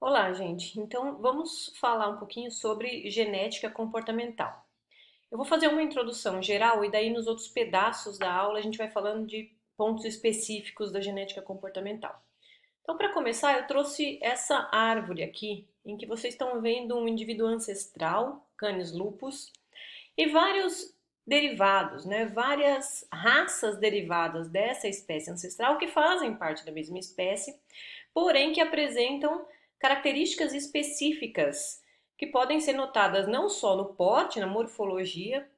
Olá, gente. Então, vamos falar um pouquinho sobre genética comportamental. Eu vou fazer uma introdução geral e daí nos outros pedaços da aula a gente vai falando de pontos específicos da genética comportamental. Então, para começar, eu trouxe essa árvore aqui, em que vocês estão vendo um indivíduo ancestral, Canis lupus, e vários derivados, né? Várias raças derivadas dessa espécie ancestral que fazem parte da mesma espécie, porém que apresentam características específicas que podem ser notadas não só no porte, na morfologia,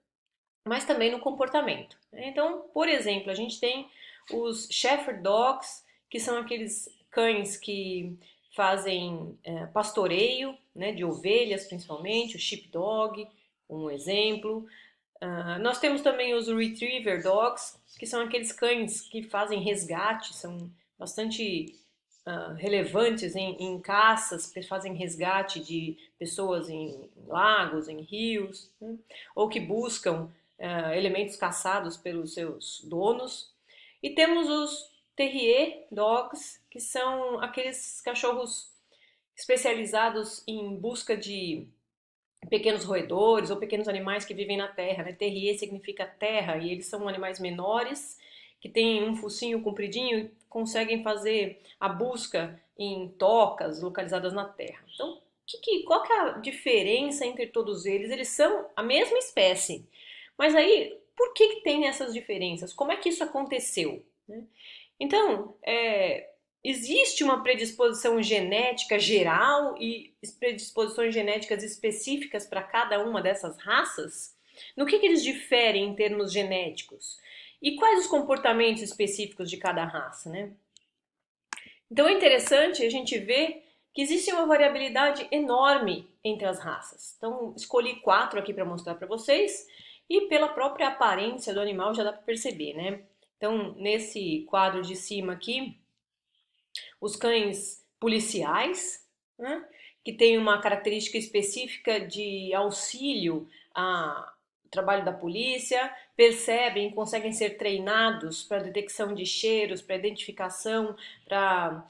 mas também no comportamento. Então, por exemplo, a gente tem os Shepherd Dogs, que são aqueles cães que fazem pastoreio, né, de ovelhas principalmente, o Sheepdog, um exemplo. Nós temos também os Retriever Dogs, que são aqueles cães que fazem resgate, são bastante relevantes em caças, que fazem resgate de pessoas em lagos, em rios, né? Ou que buscam elementos caçados pelos seus donos. E temos os Terrier Dogs, que são aqueles cachorros especializados em busca de pequenos roedores ou pequenos animais que vivem na terra, né? Terrier significa terra e eles são animais menores que têm um focinho compridinho e conseguem fazer a busca em tocas localizadas na terra. Então, qual que é a diferença entre todos eles? Eles são a mesma espécie, mas aí por que tem essas diferenças? Como é que isso aconteceu? Né? Então, existe uma predisposição genética geral e predisposições genéticas específicas para cada uma dessas raças? No que eles diferem em termos genéticos? E quais os comportamentos específicos de cada raça, né? Então é interessante a gente ver que existe uma variabilidade enorme entre as raças. Então, escolhi quatro aqui para mostrar para vocês e pela própria aparência do animal já dá para perceber, né? Então, nesse quadro de cima aqui, os cães policiais, né, que têm uma característica específica de auxílio ao trabalho da polícia, percebem, conseguem ser treinados para detecção de cheiros, para identificação, para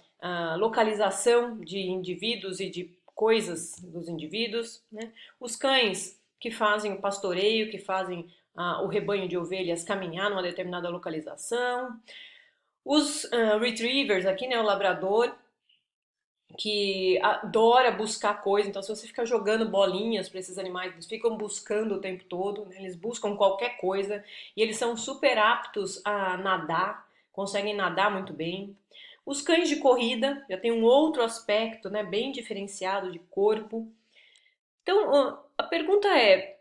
localização de indivíduos e de coisas dos indivíduos. Né? Os cães que fazem o pastoreio, que fazem o rebanho de ovelhas caminhar numa determinada localização. Os retrievers aqui, né, o labrador, que adora buscar coisa, então se você ficar jogando bolinhas para esses animais, eles ficam buscando o tempo todo, né? Eles buscam qualquer coisa e eles são super aptos a nadar, conseguem nadar muito bem. Os cães de corrida já tem um outro aspecto, né, bem diferenciado de corpo. Então, a pergunta é: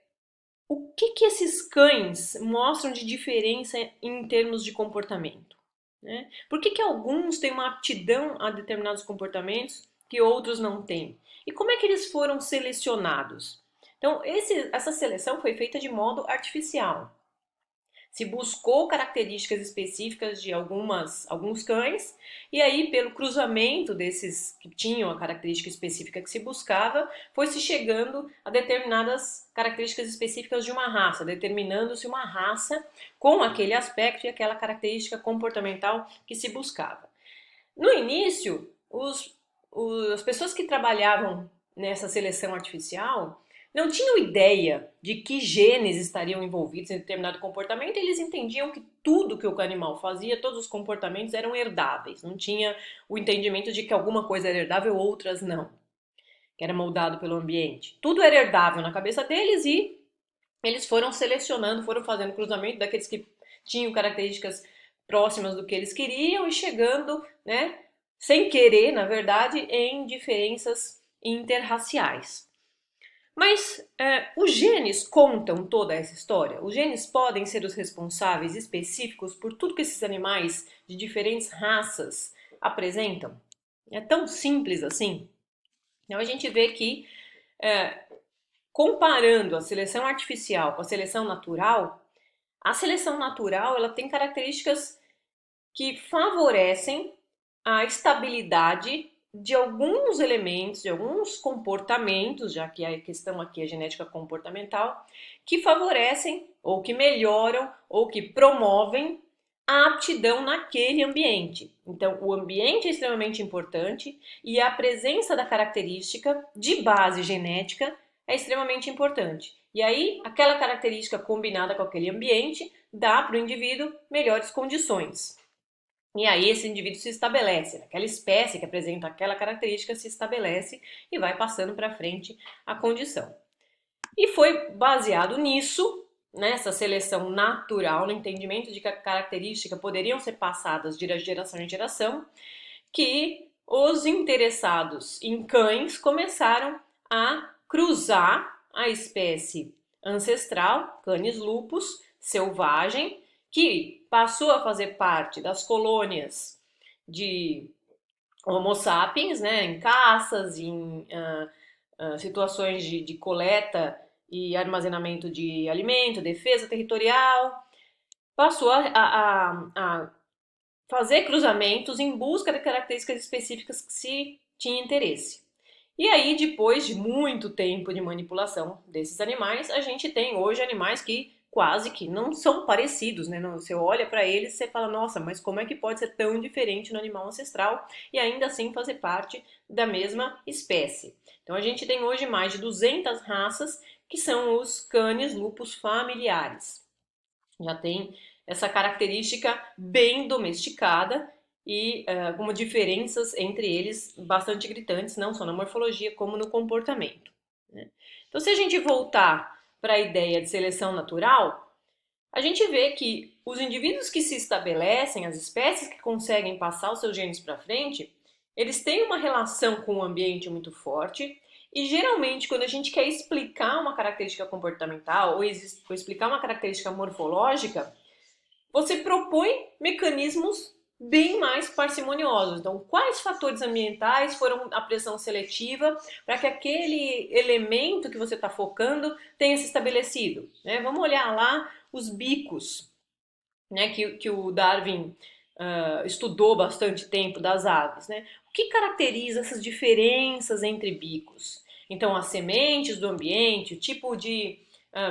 o que esses cães mostram de diferença em termos de comportamento? Né? Por que alguns têm uma aptidão a determinados comportamentos que outros não têm? E como é que eles foram selecionados? Então, essa seleção foi feita de modo artificial. Se buscou características específicas de alguns cães, e aí, pelo cruzamento desses que tinham a característica específica que se buscava, foi se chegando a determinadas características específicas de uma raça, determinando-se uma raça com aquele aspecto e aquela característica comportamental que se buscava. No início, as pessoas que trabalhavam nessa seleção artificial não tinham ideia de que genes estariam envolvidos em determinado comportamento, eles entendiam que tudo que o animal fazia, todos os comportamentos eram herdáveis, não tinha o entendimento de que alguma coisa era herdável, outras não, que era moldado pelo ambiente. Tudo era herdável na cabeça deles e eles foram selecionando, foram fazendo cruzamento daqueles que tinham características próximas do que eles queriam e chegando, né, sem querer, na verdade, em diferenças interraciais. Mas os genes contam toda essa história? Os genes podem ser os responsáveis específicos por tudo que esses animais de diferentes raças apresentam? É tão simples assim? Então a gente vê que, comparando a seleção artificial com a seleção natural ela tem características que favorecem a estabilidade de alguns elementos, de alguns comportamentos, já que a questão aqui é genética comportamental, que favorecem ou que melhoram ou que promovem a aptidão naquele ambiente. Então, o ambiente é extremamente importante e a presença da característica de base genética é extremamente importante. E aí, aquela característica combinada com aquele ambiente dá para o indivíduo melhores condições. E aí esse indivíduo se estabelece, aquela espécie que apresenta aquela característica se estabelece e vai passando para frente a condição. E foi baseado nisso, nessa seleção natural, no entendimento de que a característica poderiam ser passadas de geração em geração, que os interessados em cães começaram a cruzar a espécie ancestral, Canis lupus, selvagem, que passou a fazer parte das colônias de Homo sapiens, né, em caças, em situações de coleta e armazenamento de alimento, defesa territorial, passou a fazer cruzamentos em busca de características específicas que se tinha interesse. E aí, depois de muito tempo de manipulação desses animais, a gente tem hoje animais que quase que não são parecidos, né? Você olha para eles e você fala, nossa, mas como é que pode ser tão diferente no animal ancestral e ainda assim fazer parte da mesma espécie? Então a gente tem hoje mais de 200 raças que são os Canis lupus familiares. Já tem essa característica bem domesticada e algumas diferenças entre eles bastante gritantes, não só na morfologia como no comportamento. Né? Então, se a gente voltar para a ideia de seleção natural, a gente vê que os indivíduos que se estabelecem, as espécies que conseguem passar os seus genes para frente, eles têm uma relação com o ambiente muito forte e geralmente quando a gente quer explicar uma característica comportamental ou explicar uma característica morfológica, você propõe mecanismos bem mais parcimoniosos. Então, quais fatores ambientais foram a pressão seletiva para que aquele elemento que você está focando tenha se estabelecido? Né? Vamos olhar lá os bicos, né, que o Darwin estudou bastante tempo das aves. Né? O que caracteriza essas diferenças entre bicos? Então, as sementes do ambiente, o tipo de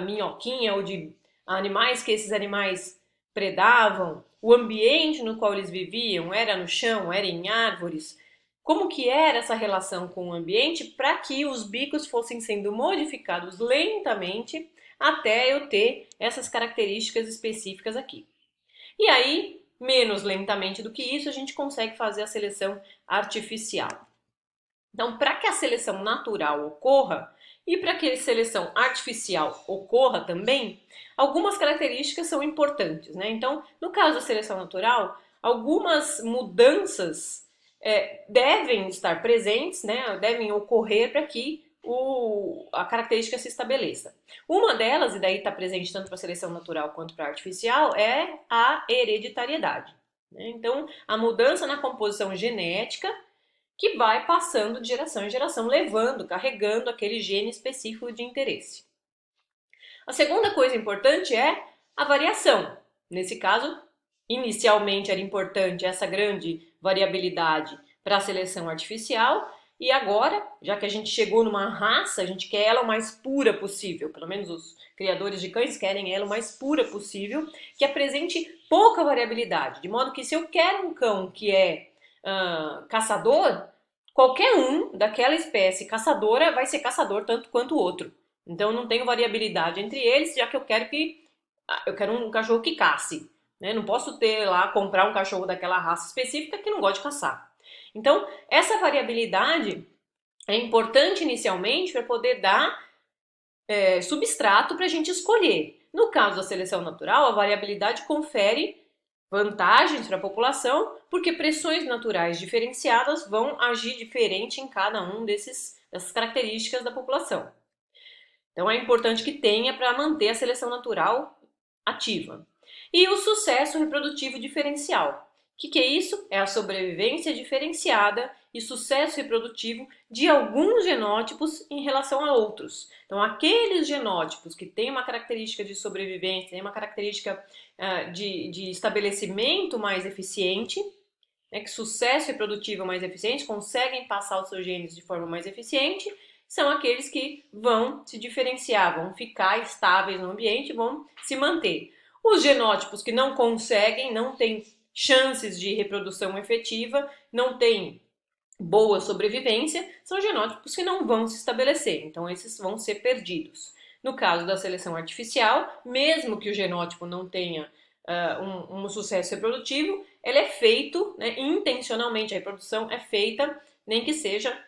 minhoquinha ou de animais que esses animais predavam, o ambiente no qual eles viviam, era no chão, era em árvores, como que era essa relação com o ambiente para que os bicos fossem sendo modificados lentamente até eu ter essas características específicas aqui. E aí, menos lentamente do que isso, a gente consegue fazer a seleção artificial. Então, para que a seleção natural ocorra e para que a seleção artificial ocorra também, algumas características são importantes, né? Então, no caso da seleção natural, algumas mudanças devem estar presentes, né? Devem ocorrer para que a característica se estabeleça. Uma delas, e daí está presente tanto para a seleção natural quanto para a artificial, é a hereditariedade. Né? Então, a mudança na composição genética que vai passando de geração em geração, levando, carregando aquele gene específico de interesse. A segunda coisa importante é a variação. Nesse caso, inicialmente era importante essa grande variabilidade para a seleção artificial, e agora, já que a gente chegou numa raça, a gente quer ela o mais pura possível, pelo menos os criadores de cães querem ela o mais pura possível, que apresente pouca variabilidade, de modo que se eu quero um cão que é caçador, qualquer um daquela espécie caçadora vai ser caçador tanto quanto o outro. Então eu não tenho variabilidade entre eles, já que eu quero um cachorro que casse. Né? Não posso ter lá, comprar um cachorro daquela raça específica que não gosta de caçar. Então, essa variabilidade é importante inicialmente para poder dar substrato para a gente escolher. No caso da seleção natural, a variabilidade confere vantagens para a população, porque pressões naturais diferenciadas vão agir diferente em cada um dessas características da população. Então é importante que tenha para manter a seleção natural ativa. E o sucesso reprodutivo diferencial. O que é isso? É a sobrevivência diferenciada e sucesso reprodutivo de alguns genótipos em relação a outros. Então, aqueles genótipos que têm uma característica de sobrevivência, têm uma característica de estabelecimento mais eficiente, né, que sucesso reprodutivo mais eficiente, conseguem passar os seus genes de forma mais eficiente, são aqueles que vão se diferenciar, vão ficar estáveis no ambiente, vão se manter. Os genótipos que não conseguem, não têm chances de reprodução efetiva, não têm boa sobrevivência, são genótipos que não vão se estabelecer, então esses vão ser perdidos. No caso da seleção artificial, mesmo que o genótipo não tenha um sucesso reprodutivo, ele é feito, né, intencionalmente, a reprodução é feita, nem que seja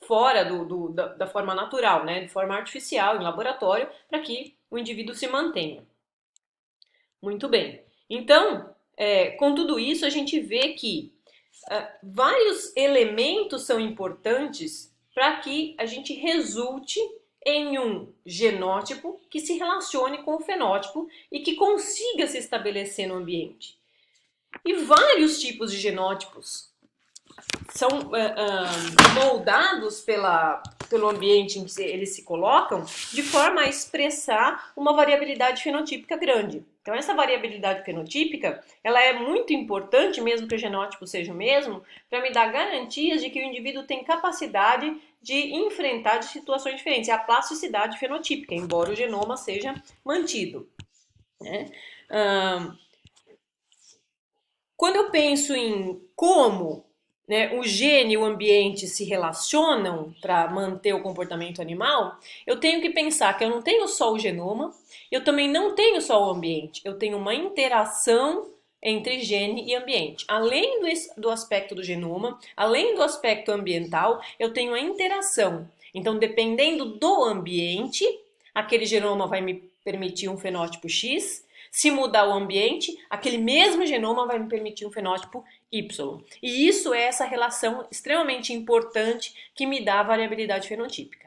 fora da forma natural, né, de forma artificial, em laboratório, para que o indivíduo se mantenha. Muito bem. Então, com tudo isso, a gente vê que vários elementos são importantes para que a gente resulte em um genótipo que se relacione com o fenótipo e que consiga se estabelecer no ambiente. E vários tipos de genótipos são moldados pelo ambiente em que eles se colocam de forma a expressar uma variabilidade fenotípica grande. Então essa variabilidade fenotípica, ela é muito importante, mesmo que o genótipo seja o mesmo, para me dar garantias de que o indivíduo tem capacidade de enfrentar situações diferentes. É a plasticidade fenotípica, embora o genoma seja mantido, né? Quando eu penso em como, né, o gene e o ambiente se relacionam para manter o comportamento animal, eu tenho que pensar que eu não tenho só o genoma, eu também não tenho só o ambiente, eu tenho uma interação entre gene e ambiente. Além do aspecto do genoma, além do aspecto ambiental, eu tenho a interação. Então, dependendo do ambiente, aquele genoma vai me permitir um fenótipo X. Se mudar o ambiente, aquele mesmo genoma vai me permitir um fenótipo Y. E isso é essa relação extremamente importante que me dá a variabilidade fenotípica.